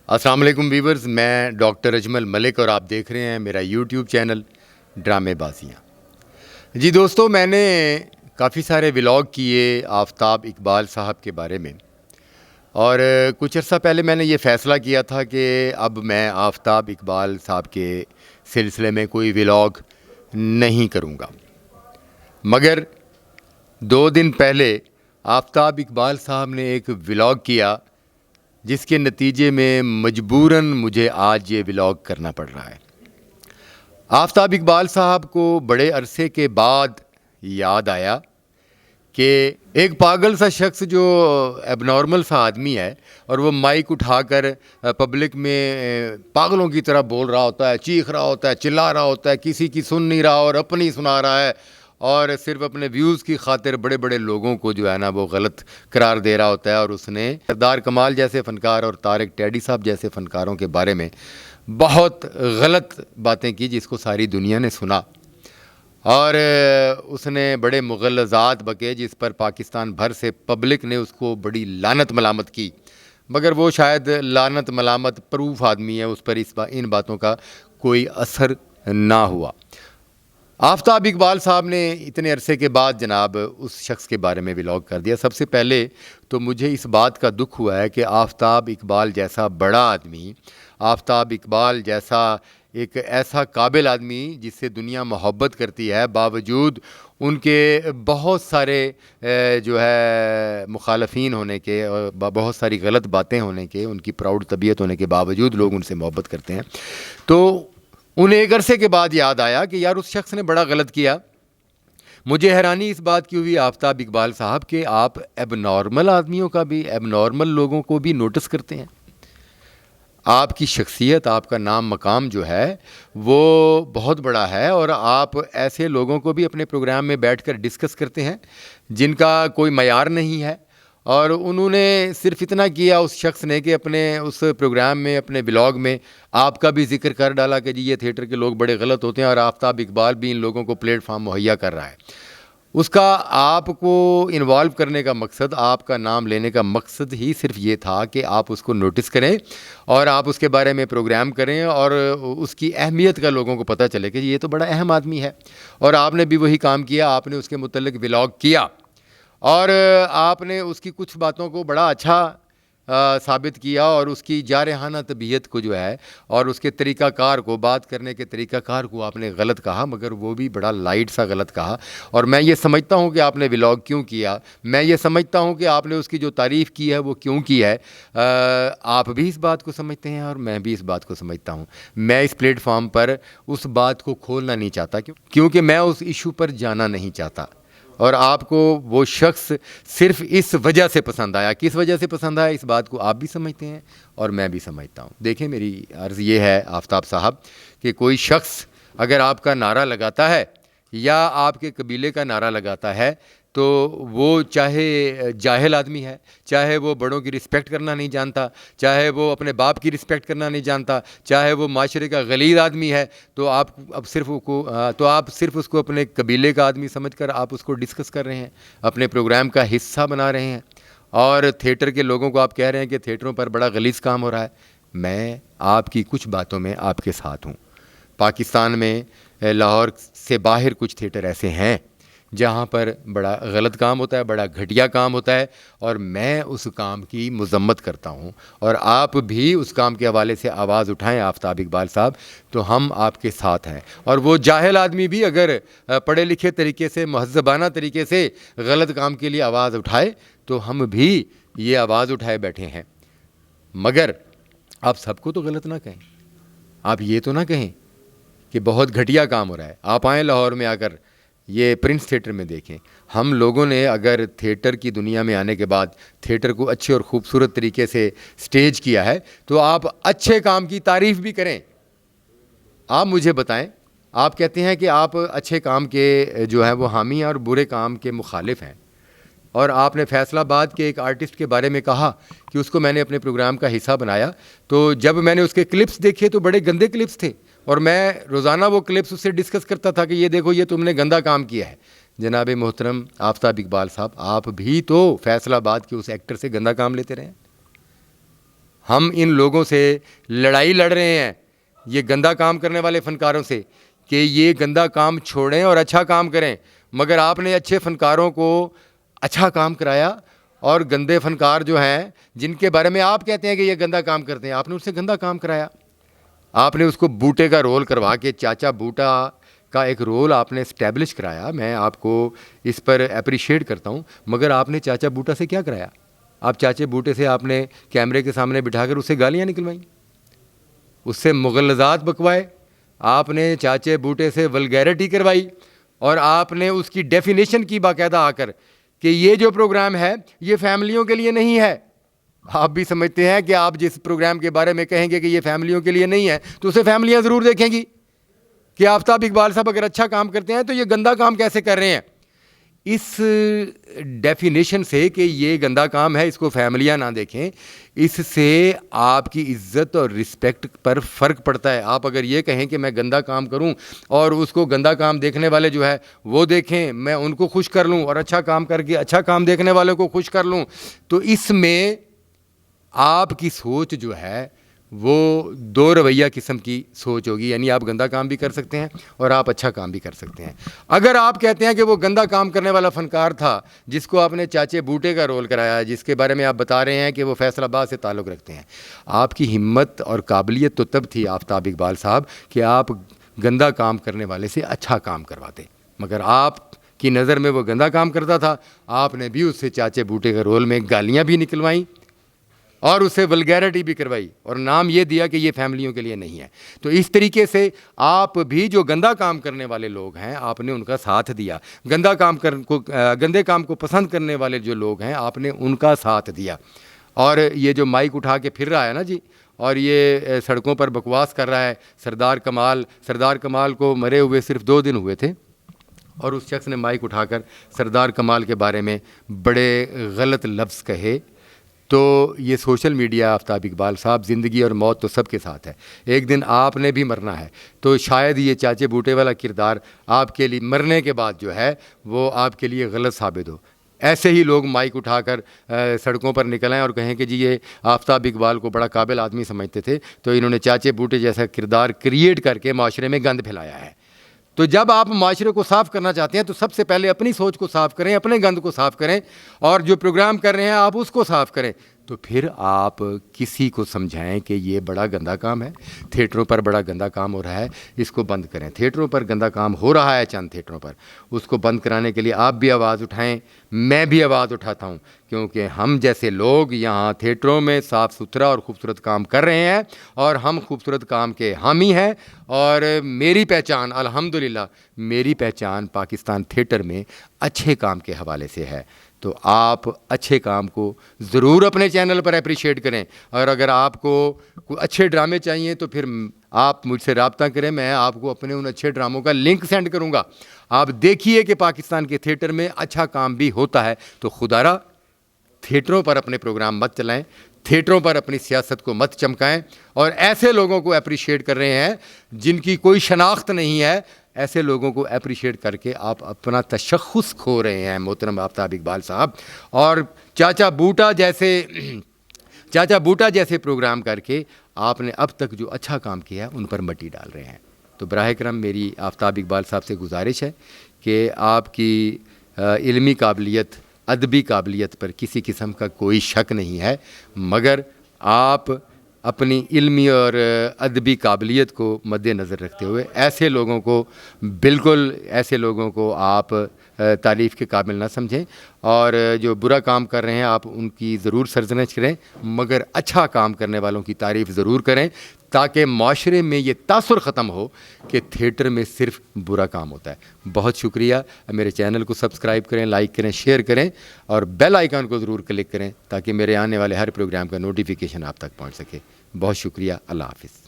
السلام علیکم ویورز، میں ڈاکٹر اجمل ملک اور آپ دیکھ رہے ہیں میرا یوٹیوب چینل ڈرامے بازیاں۔ جی دوستو، میں نے کافی سارے ولاگ کیے آفتاب اقبال صاحب کے بارے میں، اور کچھ عرصہ پہلے میں نے یہ فیصلہ کیا تھا کہ اب میں آفتاب اقبال صاحب کے سلسلے میں کوئی ولاگ نہیں کروں گا، مگر 2 دن پہلے آفتاب اقبال صاحب نے ایک ولاگ کیا جس کے نتیجے میں مجبوراً مجھے آج یہ ولاگ کرنا پڑ رہا ہے۔ آفتاب اقبال صاحب کو بڑے عرصے کے بعد یاد آیا کہ ایک پاگل سا شخص جو ایب نارمل سا آدمی ہے اور وہ مائک اٹھا کر پبلک میں پاگلوں کی طرح بول رہا ہوتا ہے، چیخ رہا ہوتا ہے، چلا رہا ہوتا ہے، کسی کی سن نہیں رہا اور اپنی سنا رہا ہے، اور صرف اپنے ویوز کی خاطر بڑے بڑے لوگوں کو جو ہے نا وہ غلط قرار دے رہا ہوتا ہے۔ اور اس نے سردار کمال جیسے فنکار اور طارق ٹیڈی صاحب جیسے فنکاروں کے بارے میں بہت غلط باتیں کی جس کو ساری دنیا نے سنا، اور اس نے بڑے مغلظات بکے جس پر پاکستان بھر سے پبلک نے اس کو بڑی لعنت ملامت کی، مگر وہ شاید لعنت ملامت پروف آدمی ہے، اس پر ان باتوں کا کوئی اثر نہ ہوا۔ آفتاب اقبال صاحب نے اتنے عرصے کے بعد جناب اس شخص کے بارے میں ولاگ کر دیا۔ سب سے پہلے تو مجھے اس بات کا دکھ ہوا ہے کہ آفتاب اقبال جیسا بڑا آدمی، آفتاب اقبال جیسا ایک ایسا قابل آدمی جس سے دنیا محبت کرتی ہے، باوجود ان کے بہت سارے جو ہے مخالفین ہونے کے اور بہت ساری غلط باتیں ہونے کے، ان کی پراؤڈ طبیعت ہونے کے باوجود لوگ ان سے محبت کرتے ہیں، تو انہیں ایک عرصے کے بعد یاد آیا کہ یار اس شخص نے بڑا غلط کیا۔ مجھے حیرانی اس بات کی ہوئی آفتاب اقبال صاحب کہ آپ ایب نارمل آدمیوں کا بھی، ایب نارمل لوگوں کو بھی نوٹس کرتے ہیں۔ آپ کی شخصیت، آپ کا نام مقام جو ہے وہ بہت بڑا ہے، اور آپ ایسے لوگوں کو بھی اپنے پروگرام میں بیٹھ کر ڈسکس کرتے ہیں جن کا کوئی معیار نہیں ہے، اور انہوں نے صرف اتنا کیا اس شخص نے کہ اپنے اس پروگرام میں، اپنے ولاگ میں آپ کا بھی ذکر کر ڈالا کہ جی یہ تھیٹر کے لوگ بڑے غلط ہوتے ہیں، اور آفتاب اقبال بھی ان لوگوں کو پلیٹ فارم مہیا کر رہا ہے۔ اس کا آپ کو انوالو کرنے کا مقصد، آپ کا نام لینے کا مقصد ہی صرف یہ تھا کہ آپ اس کو نوٹس کریں اور آپ اس کے بارے میں پروگرام کریں، اور اس کی اہمیت کا لوگوں کو پتہ چلے کہ یہ تو بڑا اہم آدمی ہے، اور آپ نے بھی وہی کام کیا۔ آپ نے اس کے متعلق ولاگ کیا اور آپ نے اس کی کچھ باتوں کو بڑا اچھا ثابت کیا، اور اس کی جارحانہ طبیعت کو جو ہے اور اس کے طریقہ کار کو، بات کرنے کے طریقہ کار کو آپ نے غلط کہا، مگر وہ بھی بڑا لائٹ سا غلط کہا۔ اور میں یہ سمجھتا ہوں کہ آپ نے ولاگ کیوں کیا، میں یہ سمجھتا ہوں کہ آپ نے اس کی جو تعریف کی ہے وہ کیوں کی ہے۔ آپ بھی اس بات کو سمجھتے ہیں اور میں بھی اس بات کو سمجھتا ہوں۔ میں اس پلیٹ فارم پر اس بات کو کھولنا نہیں چاہتا کیونکہ میں اس ایشو پر جانا نہیں چاہتا، اور آپ کو وہ شخص صرف اس وجہ سے پسند آیا۔ کس وجہ سے پسند آیا اس بات کو آپ بھی سمجھتے ہیں اور میں بھی سمجھتا ہوں۔ دیکھیں، میری عرض یہ ہے آفتاب صاحب کہ کوئی شخص اگر آپ کا نعرہ لگاتا ہے یا آپ کے قبیلے کا نعرہ لگاتا ہے تو وہ چاہے جاہل آدمی ہے، چاہے وہ بڑوں کی رسپیکٹ کرنا نہیں جانتا، چاہے وہ اپنے باپ کی رسپیکٹ کرنا نہیں جانتا، چاہے وہ معاشرے کا غلیظ آدمی ہے، تو آپ صرف اس کو اپنے قبیلے کا آدمی سمجھ کر آپ اس کو ڈسکس کر رہے ہیں، اپنے پروگرام کا حصہ بنا رہے ہیں، اور تھیٹر کے لوگوں کو آپ کہہ رہے ہیں کہ تھیٹروں پر بڑا غلیظ کام ہو رہا ہے۔ میں آپ کی کچھ باتوں میں آپ کے ساتھ ہوں۔ پاکستان میں لاہور سے باہر کچھ تھیٹر ایسے ہیں جہاں پر بڑا غلط کام ہوتا ہے، بڑا گھٹیا کام ہوتا ہے، اور میں اس کام کی مذمت کرتا ہوں، اور آپ بھی اس کام کے حوالے سے آواز اٹھائیں آفتاب اقبال صاحب، تو ہم آپ کے ساتھ ہیں۔ اور وہ جاہل آدمی بھی اگر پڑھے لکھے طریقے سے، مہذبانہ طریقے سے غلط کام کے لیے آواز اٹھائے تو ہم بھی یہ آواز اٹھائے بیٹھے ہیں، مگر آپ سب کو تو غلط نہ کہیں۔ آپ یہ تو نہ کہیں کہ بہت گھٹیا کام ہو رہا ہے۔ آپ آئیں لاہور میں آ کر یہ پرنس تھیٹر میں دیکھیں، ہم لوگوں نے اگر تھیٹر کی دنیا میں آنے کے بعد تھیٹر کو اچھے اور خوبصورت طریقے سے سٹیج کیا ہے، تو آپ اچھے کام کی تعریف بھی کریں۔ آپ مجھے بتائیں، آپ کہتے ہیں کہ آپ اچھے کام کے جو ہے وہ حامی ہیں اور برے کام کے مخالف ہیں، اور آپ نے فیصل آباد کے ایک آرٹسٹ کے بارے میں کہا کہ اس کو میں نے اپنے پروگرام کا حصہ بنایا، تو جب میں نے اس کے کلپس دیکھے تو بڑے گندے کلپس تھے، اور میں روزانہ وہ کلپس اس سے ڈسکس کرتا تھا کہ یہ دیکھو یہ تم نے گندا کام کیا ہے۔ جناب محترم آفتاب اقبال صاحب، آپ بھی تو فیصل آباد کے اس ایکٹر سے گندا کام لیتے رہے ہیں۔ ہم ان لوگوں سے لڑائی لڑ رہے ہیں، یہ گندا کام کرنے والے فنکاروں سے، کہ یہ گندا کام چھوڑیں اور اچھا کام کریں، مگر آپ نے اچھے فنکاروں کو اچھا کام کرایا، اور گندے فنکار جو ہیں جن کے بارے میں آپ کہتے ہیں کہ یہ گندا کام کرتے ہیں، آپ نے اس سے گندا کام کرایا. آپ نے اس کو بوٹے کا رول کروا کے چاچا بوٹا کا ایک رول آپ نے اسٹیبلش کرایا. میں آپ کو اس پر اپریشیٹ کرتا ہوں، مگر آپ نے چاچا بوٹا سے کیا کرایا؟ آپ چاچے بوٹے سے آپ نے کیمرے کے سامنے بٹھا کر اس سے گالیاں نکلوائیں، اس سے مغلظات بکوائے، آپ نے چاچے بوٹے سے ولگیرٹی کروائی، اور آپ نے اس کی ڈیفینیشن کی باقاعدہ آ کر کہ یہ جو پروگرام ہے یہ فیملیوں کے لیے نہیں ہے. آپ بھی سمجھتے ہیں کہ آپ جس پروگرام کے بارے میں کہیں گے کہ یہ فیملیوں کے لیے نہیں ہے تو اسے فیملیاں ضرور دیکھیں گی کہ آفتاب اقبال صاحب اگر اچھا کام کرتے ہیں تو یہ گندا کام کیسے کر رہے ہیں. اس ڈیفینیشن سے کہ یہ گندا کام ہے اس کو فیملیاں نہ دیکھیں، اس سے آپ کی عزت اور رسپیکٹ پر فرق پڑتا ہے. آپ اگر یہ کہیں کہ میں گندا کام کروں اور اس کو گندا کام دیکھنے والے جو ہے وہ دیکھیں، میں ان کو خوش کر لوں، اور اچھا کام کر کے اچھا کام دیکھنے والوں کو خوش کر لوں، تو اس میں آپ کی سوچ جو ہے وہ دو رویہ قسم کی سوچ ہوگی. یعنی آپ گندا کام بھی کر سکتے ہیں اور آپ اچھا کام بھی کر سکتے ہیں. اگر آپ کہتے ہیں کہ وہ گندا کام کرنے والا فنکار تھا جس کو آپ نے چاچے بوٹے کا رول کرایا، جس کے بارے میں آپ بتا رہے ہیں کہ وہ فیصل آباد سے تعلق رکھتے ہیں، آپ کی ہمت اور قابلیت تو تب تھی آفتاب اقبال صاحب کہ آپ گندا کام کرنے والے سے اچھا کام کرواتے، مگر آپ کی نظر میں وہ گندا کام کرتا تھا، آپ نے بھی اس سے چاچے بوٹے کے رول میں گالیاں بھی نکلوائیں اور اسے ولگیرٹی بھی کروائی، اور نام یہ دیا کہ یہ فیملیوں کے لیے نہیں ہے. تو اس طریقے سے آپ بھی جو گندا کام کرنے والے لوگ ہیں آپ نے ان کا ساتھ دیا، گندے کام کو پسند کرنے والے جو لوگ ہیں آپ نے ان کا ساتھ دیا. اور یہ جو مائک اٹھا کے پھر رہا ہے نا جی، اور یہ سڑکوں پر بکواس کر رہا ہے، سردار کمال کو مرے ہوئے صرف 2 دن ہوئے تھے، اور اس شخص نے مائک اٹھا کر سردار کمال کے بارے میں بڑے غلط لفظ کہے. تو یہ سوشل میڈیا آفتاب اقبال صاحب، زندگی اور موت تو سب کے ساتھ ہے، ایک دن آپ نے بھی مرنا ہے، تو شاید یہ چاچے بوٹے والا کردار آپ کے لیے مرنے کے بعد جو ہے وہ آپ کے لیے غلط ثابت ہو. ایسے ہی لوگ مائک اٹھا کر سڑکوں پر نکل آئیں اور کہیں کہ جی یہ آفتاب اقبال کو بڑا قابل آدمی سمجھتے تھے تو انہوں نے چاچے بوٹے جیسا کردار کریٹ کر کے معاشرے میں گند پھیلایا ہے. تو جب آپ معاشرے کو صاف کرنا چاہتے ہیں تو سب سے پہلے اپنی سوچ کو صاف کریں، اپنے گند کو صاف کریں، اور جو پروگرام کر رہے ہیں آپ اس کو صاف کریں. تو پھر آپ کسی کو سمجھائیں کہ یہ بڑا گندا کام ہے، تھیٹروں پر بڑا گندا کام ہو رہا ہے، اس کو بند کریں. تھیٹروں پر گندا کام ہو رہا ہے چند تھیٹروں پر، اس کو بند کرانے کے لیے آپ بھی آواز اٹھائیں، میں بھی آواز اٹھاتا ہوں، کیونکہ ہم جیسے لوگ یہاں تھیٹروں میں صاف ستھرا اور خوبصورت کام کر رہے ہیں، اور ہم خوبصورت کام کے حامی ہیں. اور میری پہچان الحمدللہ میری پہچان پاکستان تھیٹر میں اچھے کام کے حوالے سے ہے. تو آپ اچھے کام کو ضرور اپنے چینل پر اپریشیٹ کریں، اور اگر آپ کو کوئی اچھے ڈرامے چاہیے تو پھر آپ مجھ سے رابطہ کریں، میں آپ کو اپنے ان اچھے ڈراموں کا لنک سینڈ کروں گا. آپ دیکھیے کہ پاکستان کے تھیٹر میں اچھا کام بھی ہوتا ہے. تو خدا را تھیٹروں پر اپنے پروگرام مت چلائیں، تھیٹروں پر اپنی سیاست کو مت چمکائیں، اور ایسے لوگوں کو اپریشیٹ کر رہے ہیں جن کی کوئی شناخت نہیں ہے، ایسے لوگوں کو اپریشیٹ کر کے آپ اپنا تشخص کھو رہے ہیں محترم آفتاب اقبال صاحب. اور چاچا بوٹا جیسے پروگرام کر کے آپ نے اب تک جو اچھا کام کیا ہے ان پر مٹی ڈال رہے ہیں. تو براہ کرم میری آفتاب اقبال صاحب سے گزارش ہے کہ آپ کی علمی قابلیت، ادبی قابلیت پر کسی قسم کا کوئی شک نہیں ہے، مگر آپ اپنی علمی اور ادبی قابلیت کو مد نظر رکھتے ہوئے ایسے لوگوں کو آپ تعریف کے قابل نہ سمجھیں، اور جو برا کام کر رہے ہیں آپ ان کی ضرور سرزنش کریں، مگر اچھا کام کرنے والوں کی تعریف ضرور کریں، تاکہ معاشرے میں یہ تاثر ختم ہو کہ تھیٹر میں صرف برا کام ہوتا ہے. بہت شکریہ. میرے چینل کو سبسکرائب کریں، لائک کریں، شیئر کریں، اور بیل آئیکن کو ضرور کلک کریں تاکہ میرے آنے والے ہر پروگرام کا نوٹیفیکیشن آپ تک پہنچ سکے. بہت شکریہ. اللہ حافظ.